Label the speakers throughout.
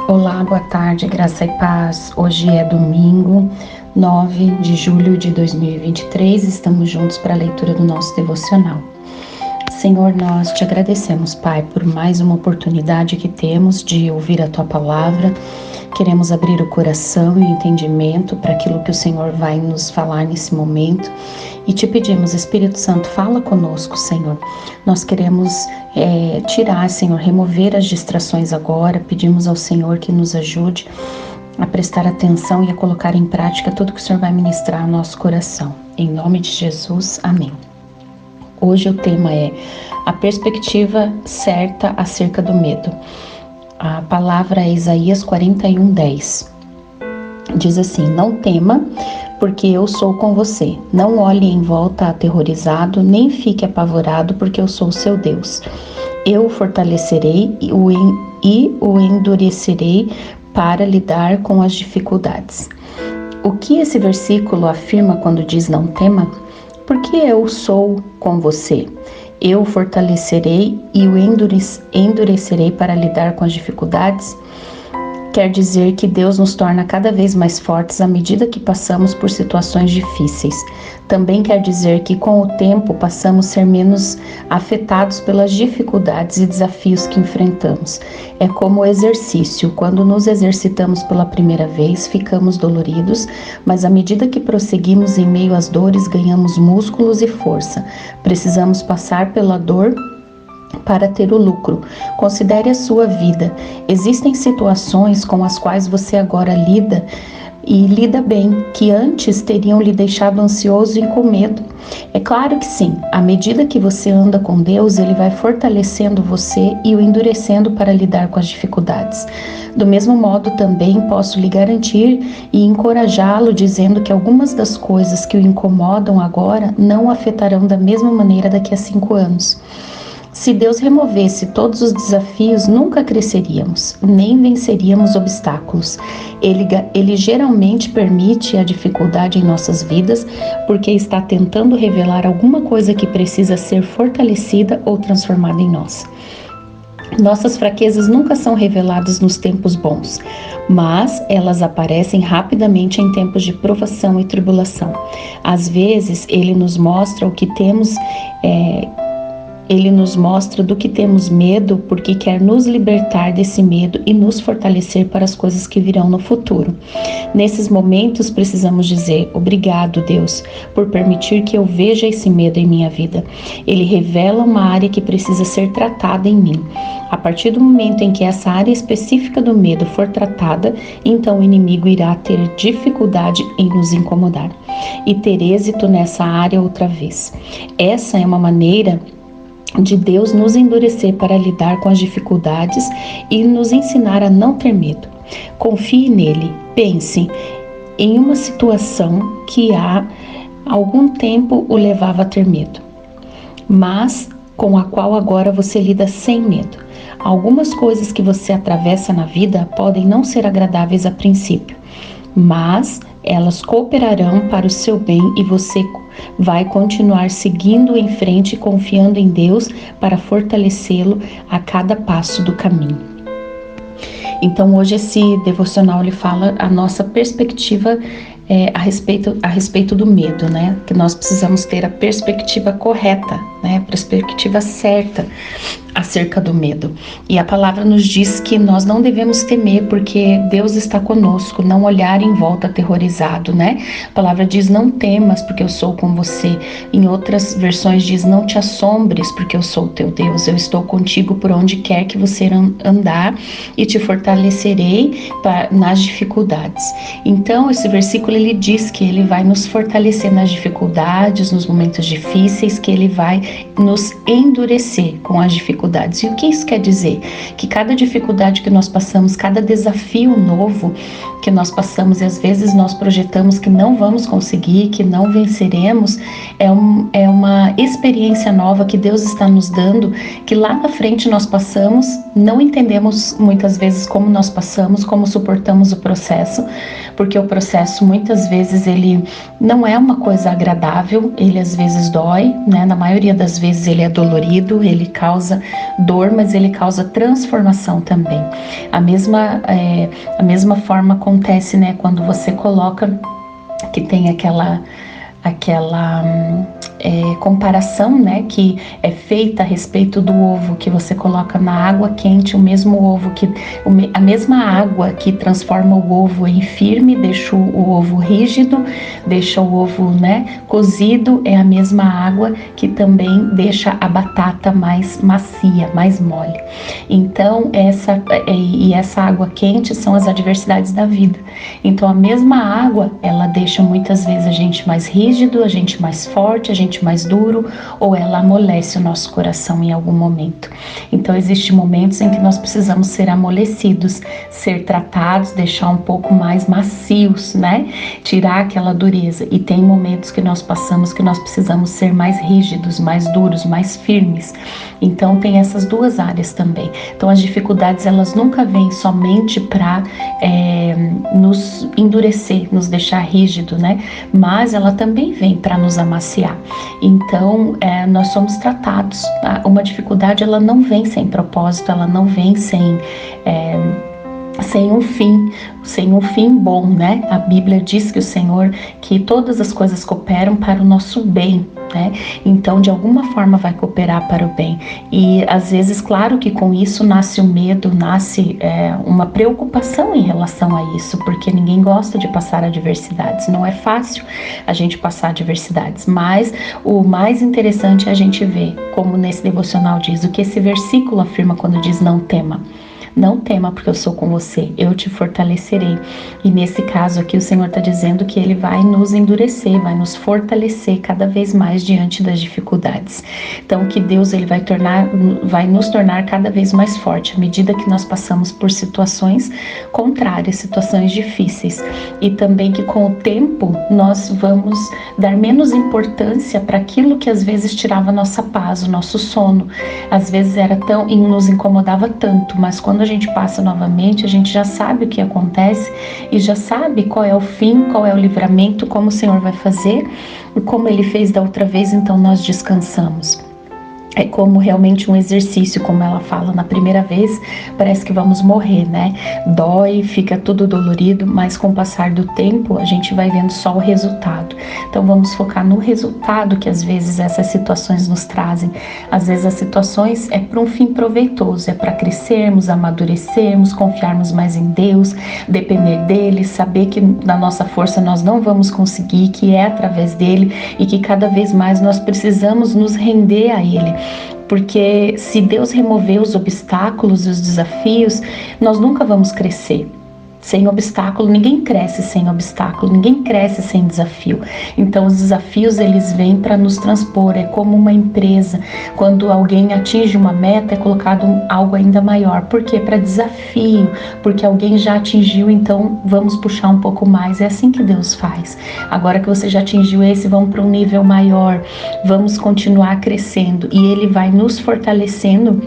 Speaker 1: Olá, boa tarde, graça e paz. Hoje é domingo, 9 de julho de 2023. Estamos juntos para a leitura do nosso devocional. Senhor, nós te agradecemos, Pai, por mais uma oportunidade que temos de ouvir a Tua palavra. Queremos abrir o coração e o entendimento para aquilo que o Senhor vai nos falar nesse momento. E te pedimos, Espírito Santo, fala conosco, Senhor. Nós queremos tirar, Senhor, remover as distrações agora. Pedimos ao Senhor que nos ajude a prestar atenção e a colocar em prática tudo que o Senhor vai ministrar ao nosso coração. Em nome de Jesus, amém. Hoje o tema é a perspectiva certa acerca do medo. A palavra é Isaías 41:10. Diz assim: não tema, porque eu sou com você. Não olhe em volta aterrorizado, nem fique apavorado, porque eu sou o seu Deus. Eu o fortalecerei e o endurecerei para lidar com as dificuldades. O que esse versículo afirma quando diz não tema? Porque eu sou com você. Eu o fortalecerei e o endurecerei para lidar com as dificuldades. Quer dizer que Deus nos torna cada vez mais fortes à medida que passamos por situações difíceis. Também quer dizer que com o tempo passamos a ser menos afetados pelas dificuldades e desafios que enfrentamos. É como o exercício. Quando nos exercitamos pela primeira vez, ficamos doloridos, mas à medida que prosseguimos em meio às dores, ganhamos músculos e força. Precisamos passar pela dor para ter o lucro. Considere a sua vida. Existem situações com as quais você agora lida e lida bem, que antes teriam lhe deixado ansioso e com medo. É claro que sim, à medida que você anda com Deus, Ele vai fortalecendo você e o endurecendo para lidar com as dificuldades. Do mesmo modo, também posso lhe garantir e encorajá-lo dizendo que algumas das coisas que o incomodam agora não o afetarão da mesma maneira daqui a 5 anos. Se Deus removesse todos os desafios, nunca cresceríamos, nem venceríamos obstáculos. Ele geralmente permite a dificuldade em nossas vidas porque está tentando revelar alguma coisa que precisa ser fortalecida ou transformada em nós. Nossas fraquezas nunca são reveladas nos tempos bons, mas elas aparecem rapidamente em tempos de provação e tribulação. Às vezes, Ele nos mostra do que temos medo, porque quer nos libertar desse medo e nos fortalecer para as coisas que virão no futuro. Nesses momentos, precisamos dizer: obrigado, Deus, por permitir que eu veja esse medo em minha vida. Ele revela uma área que precisa ser tratada em mim. A partir do momento em que essa área específica do medo for tratada, então o inimigo irá ter dificuldade em nos incomodar e ter êxito nessa área outra vez. Essa é uma maneira de Deus nos endurecer para lidar com as dificuldades e nos ensinar a não ter medo. Confie nele. Pense em uma situação que há algum tempo o levava a ter medo, mas com a qual agora você lida sem medo. Algumas coisas que você atravessa na vida podem não ser agradáveis a princípio, mas elas cooperarão para o seu bem e você vai continuar seguindo em frente, confiando em Deus para fortalecê-lo a cada passo do caminho. Então hoje esse devocional ele fala a nossa perspectiva a respeito do medo, né? Que nós precisamos ter a perspectiva correta, né? A perspectiva certa acerca do medo. E a palavra nos diz que nós não devemos temer porque Deus está conosco, não olhar em volta aterrorizado, né? A palavra diz: não temas porque eu sou com você. Em outras versões diz: não te assombres porque eu sou o teu Deus. Eu estou contigo por onde quer que você andar e te fortalecerei nas dificuldades. Então esse versículo ele diz que ele vai nos fortalecer nas dificuldades, nos momentos difíceis, que ele vai nos endurecer com as dificuldades. E o que isso quer dizer? Que cada dificuldade que nós passamos, cada desafio novo que nós passamos e às vezes nós projetamos que não vamos conseguir, que não venceremos, é uma experiência nova que Deus está nos dando, que lá na frente nós passamos, não entendemos muitas vezes como nós passamos, como suportamos o processo, porque o processo muitas vezes ele não é uma coisa agradável, ele às vezes dói, né? Na maioria das vezes ele é dolorido, ele causa dor, mas ele causa transformação também. A mesma forma acontece, né, quando você coloca, que tem aquela comparação, né, que é feita a respeito do ovo, que você coloca na água quente, o mesmo ovo a mesma água que transforma o ovo em firme, deixa o ovo rígido, deixa o ovo, né, cozido, é a mesma água que também deixa a batata mais macia, mais mole. Então essa água quente são as adversidades da vida. Então a mesma água, ela deixa muitas vezes a gente mais rígido, a gente mais forte, a gente mais duro, ou ela amolece o nosso coração em algum momento. Então existem momentos em que nós precisamos ser amolecidos, ser tratados, deixar um pouco mais macios, né? Tirar aquela dureza. E tem momentos que nós passamos que nós precisamos ser mais rígidos, mais duros, mais firmes. Então tem essas duas áreas também. Então as dificuldades, elas nunca vêm somente para nos endurecer, nos deixar rígido, né? Mas ela também vem para nos amaciar. Então nós somos tratados. Tá? Uma dificuldade, ela não vem sem propósito, ela não vem sem um fim bom, né? A Bíblia diz que o Senhor, que todas as coisas cooperam para o nosso bem, né? Então, de alguma forma vai cooperar para o bem. E às vezes, claro que com isso nasce o medo, nasce uma preocupação em relação a isso, porque ninguém gosta de passar adversidades. Não é fácil a gente passar adversidades, mas o mais interessante é a gente ver, como nesse devocional diz, o que esse versículo afirma quando diz não tema. Não tema, porque eu sou com você, eu te fortalecerei. E nesse caso aqui o Senhor está dizendo que Ele vai nos endurecer, vai nos fortalecer cada vez mais diante das dificuldades. Então que Deus Ele vai nos tornar cada vez mais forte à medida que nós passamos por situações contrárias, situações difíceis. E também que com o tempo nós vamos dar menos importância para aquilo que às vezes tirava a nossa paz, o nosso sono. Às vezes e nos incomodava tanto, mas quando a gente passa novamente, a gente já sabe o que acontece e já sabe qual é o fim, qual é o livramento, como o Senhor vai fazer e como Ele fez da outra vez, então nós descansamos. É como realmente um exercício, como ela fala, na primeira vez parece que vamos morrer, né? Dói, fica tudo dolorido, mas com o passar do tempo a gente vai vendo só o resultado. Então vamos focar no resultado que às vezes essas situações nos trazem. Às vezes as situações é para um fim proveitoso, é para crescermos, amadurecermos, confiarmos mais em Deus, depender dele, saber que na nossa força nós não vamos conseguir, que é através dele e que cada vez mais nós precisamos nos render a ele. Porque se Deus remover os obstáculos e os desafios, nós nunca vamos crescer. Sem obstáculo, ninguém cresce sem obstáculo, ninguém cresce sem desafio. Então os desafios, eles vêm para nos transpor, é como uma empresa. Quando alguém atinge uma meta, é colocado algo ainda maior. Por quê? Para desafio, porque alguém já atingiu, então vamos puxar um pouco mais. É assim que Deus faz. Agora que você já atingiu esse, vamos para um nível maior, vamos continuar crescendo. E Ele vai nos fortalecendo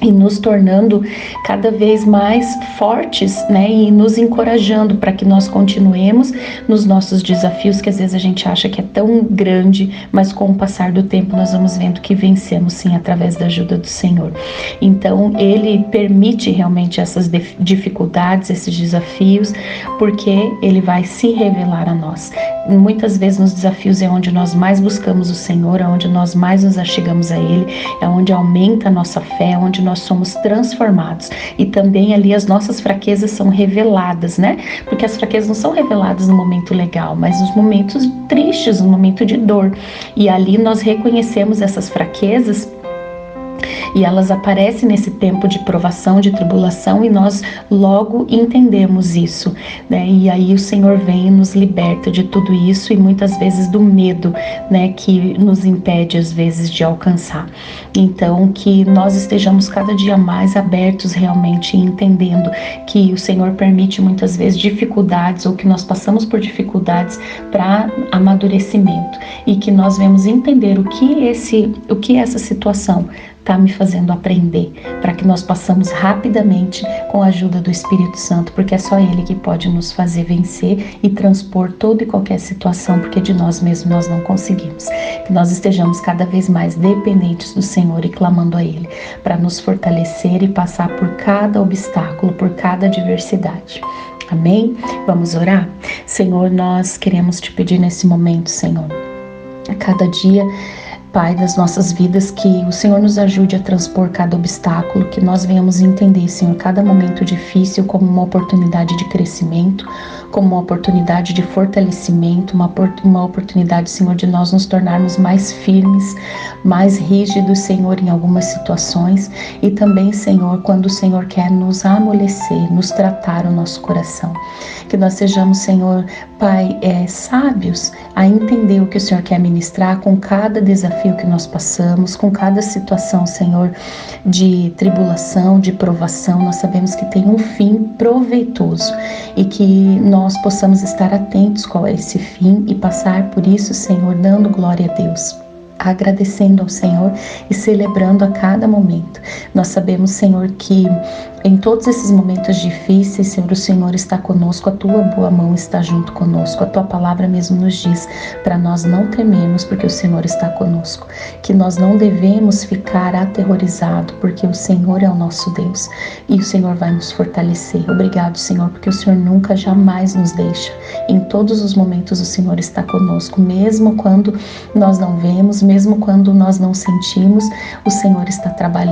Speaker 1: e nos tornando cada vez mais fortes, né, e nos encorajando para que nós continuemos nos nossos desafios, que às vezes a gente acha que é tão grande, mas com o passar do tempo nós vamos vendo que vencemos sim através da ajuda do Senhor. Então Ele permite realmente essas dificuldades, esses desafios, porque Ele vai se revelar a nós. Muitas vezes nos desafios é onde nós mais buscamos o Senhor, é onde nós mais nos achegamos a Ele, é onde aumenta a nossa fé, é onde nós somos transformados. E também ali as nossas fraquezas são reveladas, né? Porque as fraquezas não são reveladas no momento legal, mas nos momentos tristes, no momento de dor. E ali nós reconhecemos essas fraquezas e elas aparecem nesse tempo de provação, de tribulação, e nós logo entendemos isso, né? E aí o Senhor vem e nos liberta de tudo isso e muitas vezes do medo, né, que nos impede às vezes de alcançar. Então que nós estejamos cada dia mais abertos realmente, entendendo que o Senhor permite muitas vezes dificuldades, ou que nós passamos por dificuldades para amadurecimento, e que nós vemos entender o que essa situação está me fazendo aprender, para que nós passamos rapidamente com a ajuda do Espírito Santo, porque é só Ele que pode nos fazer vencer e transpor toda e qualquer situação, porque de nós mesmos nós não conseguimos. Que nós estejamos cada vez mais dependentes do Senhor e clamando a Ele, para nos fortalecer e passar por cada obstáculo, por cada adversidade. Amém? Vamos orar? Senhor, nós queremos te pedir nesse momento, Senhor, a cada dia, Pai, das nossas vidas, que o Senhor nos ajude a transpor cada obstáculo, que nós venhamos entender, Senhor, cada momento difícil como uma oportunidade de crescimento, como uma oportunidade de fortalecimento, uma oportunidade, Senhor, de nós nos tornarmos mais firmes, mais rígidos, Senhor, em algumas situações, e também, Senhor, quando o Senhor quer nos amolecer, nos tratar o nosso coração. Que nós sejamos, Senhor, Pai, sábios a entender o que o Senhor quer ministrar com cada desafio que nós passamos, com cada situação, Senhor, de tribulação, de provação. Nós sabemos que tem um fim proveitoso e que nós possamos estar atentos qual é esse fim e passar por isso, Senhor, dando glória a Deus, agradecendo ao Senhor e celebrando a cada momento. Nós sabemos, Senhor, que em todos esses momentos difíceis, Senhor, o Senhor está conosco, a Tua boa mão está junto conosco, a Tua palavra mesmo nos diz para nós não temermos, porque o Senhor está conosco, que nós não devemos ficar aterrorizados, porque o Senhor é o nosso Deus e o Senhor vai nos fortalecer. Obrigado, Senhor, porque o Senhor nunca, jamais nos deixa. Em todos os momentos o Senhor está conosco, mesmo quando nós não vemos, mesmo quando nós não sentimos, o Senhor está trabalhando.